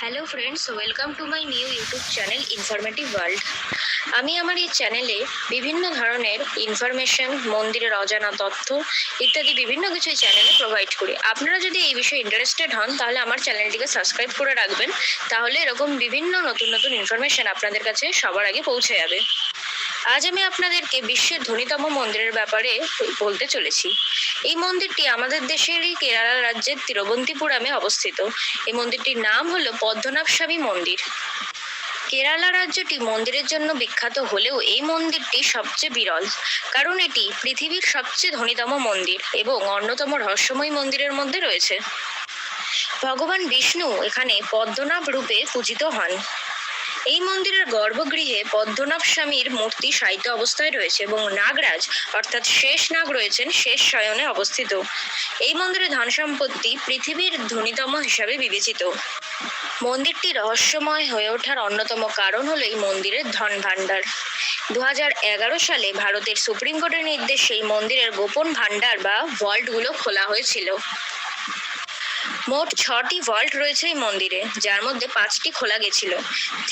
Hello friends, welcome to my new YouTube channel informative world. আমি আমার এই চ্যানেলে বিভিন্ন ধরনের ইনফরমেশন, মন্দিরের অজানা তথ্য ইত্যাদি বিভিন্ন কিছু এই চ্যানেলে প্রোভাইড করি। আপনারা যদি এই বিষয়ে ইন্টারেস্টেড হন তাহলে আমার চ্যানেলটিকে সাবস্ক্রাইব করে রাখবেন, তাহলে এরকম বিভিন্ন নতুন নতুন ইনফরমেশন আপনাদের কাছে সবার আগে পৌঁছে যাবে। আজ আমি আপনাদেরকে বিশ্বের ধনীতম মন্দিরের ব্যাপারে বলতে চলেছি। এই মন্দিরটি আমাদের দেশেরই কেরালা রাজ্যের তিরুবনন্তপুরমে অবস্থিত। এই মন্দিরটির নাম হলো পদ্মনাভ স্বামী মন্দির। কেরালা রাজ্যটি মন্দিরের জন্য বিখ্যাত হলেও এই মন্দিরটি সবচেয়ে বিরল, কারণ এটি পৃথিবীর সবচেয়ে ধনীতম মন্দির এবং অন্যতম রহস্যময় মন্দিরের মধ্যে রয়েছে। ভগবান বিষ্ণু এখানে পদ্মনাভ রূপে পূজিত হন। এই মন্দিরের গর্ভগৃহে পদ্মনাভ স্বামীর মূর্তি শায়িত অবস্থায় রয়েছে এবং নাগরাজ অর্থাৎ শেষ নাগ রয়েছেন শেষ শয়নে অবস্থিত। এই মন্দিরের ধন সম্পত্তি পৃথিবীর ধনীতম হিসাবে বিবেচিত। মন্দিরটি রহস্যময় হয়ে ওঠার অন্যতম কারণ হলো এই মন্দিরের ধন ভাণ্ডার। 2011 সালে ভারতের সুপ্রিম কোর্টের নির্দেশে এই মন্দিরের গোপন ভাণ্ডার বা ভল্টগুলো খোলা হয়েছিল। মোট 6টি ভল্ট রয়েছে এই মন্দিরে, যার মধ্যে 5টি খোলা গেছিল।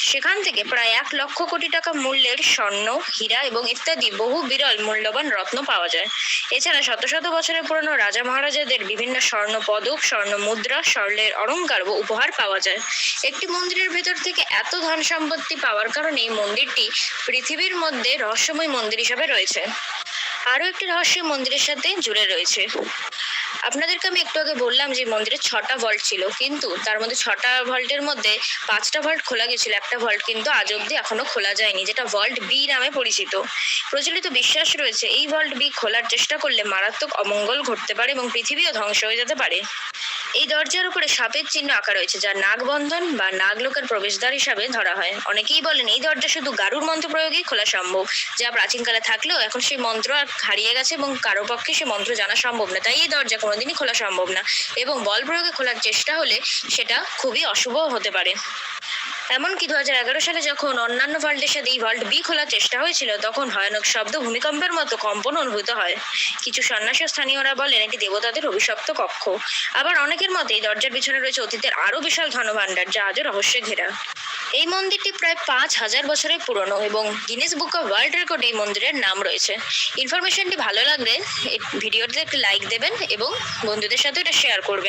সেখান থেকে প্রায় 1 লক্ষ কোটি টাকা মূল্যের স্বর্ণ, হীরা এবং ইত্যাদি বহু বিরল মূল্যবান রত্ন পাওয়া যায়। এছাড়া শত শত বছরের পুরনো রাজা মহারাজাদের বিভিন্ন স্বর্ণ পদক, স্বর্ণ মুদ্রা, স্বর্ণের অলংকার ও উপহার পাওয়া যায়। একটি মন্দিরের ভেতর থেকে এত ধন সম্পত্তি পাওয়ার কারণে এই মন্দিরটি পৃথিবীর মধ্যে রহস্যময় মন্দির হিসাবে রয়েছে। আরো একটি রহস্য মন্দিরের সাথে জুড়ে রয়েছে। আপনাদেরকে আমি একটু আগে বললাম যে মন্দিরে 6টা ভল্ট ছিল, কিন্তু তার মধ্যে 6টা ভল্টের মধ্যে 5টা ভল্ট খোলা গেছিল, একটা ভল্ট কিন্তু আজ অব্দি এখনো খোলা যায়নি, যেটা ভল্ট বি নামে পরিচিত। প্রচলিত বিশ্বাস রয়েছে এই ভল্ট বি খোলার চেষ্টা করলে মারাত্মক অমঙ্গল ঘটতে পারে এবং পৃথিবীও ধ্বংস হয়ে যেতে পারে। এই দরজার উপরে সাপের চিহ্ন আঁকা রয়েছে, যা নাগবন্ধন বা নাগলোকের প্রবেশদ্বার হিসাবে ধরা হয়। অনেকেই বলেন এই দরজা শুধু গারুর মন্ত্র প্রয়োগেই খোলা সম্ভব, যা প্রাচীনকালে থাকলেও এখন সেই মন্ত্র আর হারিয়ে গেছে এবং কারো পক্ষে সে মন্ত্র জানা সম্ভব না, তাই এই দরজা কোনোদিনই খোলা সম্ভব না এবং বল প্রয়োগে খোলার চেষ্টা হলে সেটা খুবই অশুভ হতে পারে। এমনকি 2011 সালে যখন অন্যান্য ভল্টের সাথে এই ভল্ট বি খোলার চেষ্টা হয়েছিল, তখন ভয়ানক শব্দ, ভূমিকম্পের মতো কম্পন অনুভূত হয়। কিছু সন্ন্যাসী স্থানীয়রা বলেন এটি দেবতাদের অভিশপ্ত কক্ষ। আবার অনেকের মতে এই দরজার পিছনে রয়েছে অতীতের আরো বিশাল ধনভাণ্ডার, যা আজও রহস্যে ঘেরা। এই মন্দিরটি প্রায় 5000 বছরের পুরনো এবং গিনেস বুক অফ ওয়ার্ল্ড রেকর্ডে এই মন্দিরের নাম রয়েছে। ইনফরমেশনটি ভালো লাগলে এই ভিডিওতে একটি লাইক দেবেন এবং বন্ধুদের সাথে এটা শেয়ার করবেন।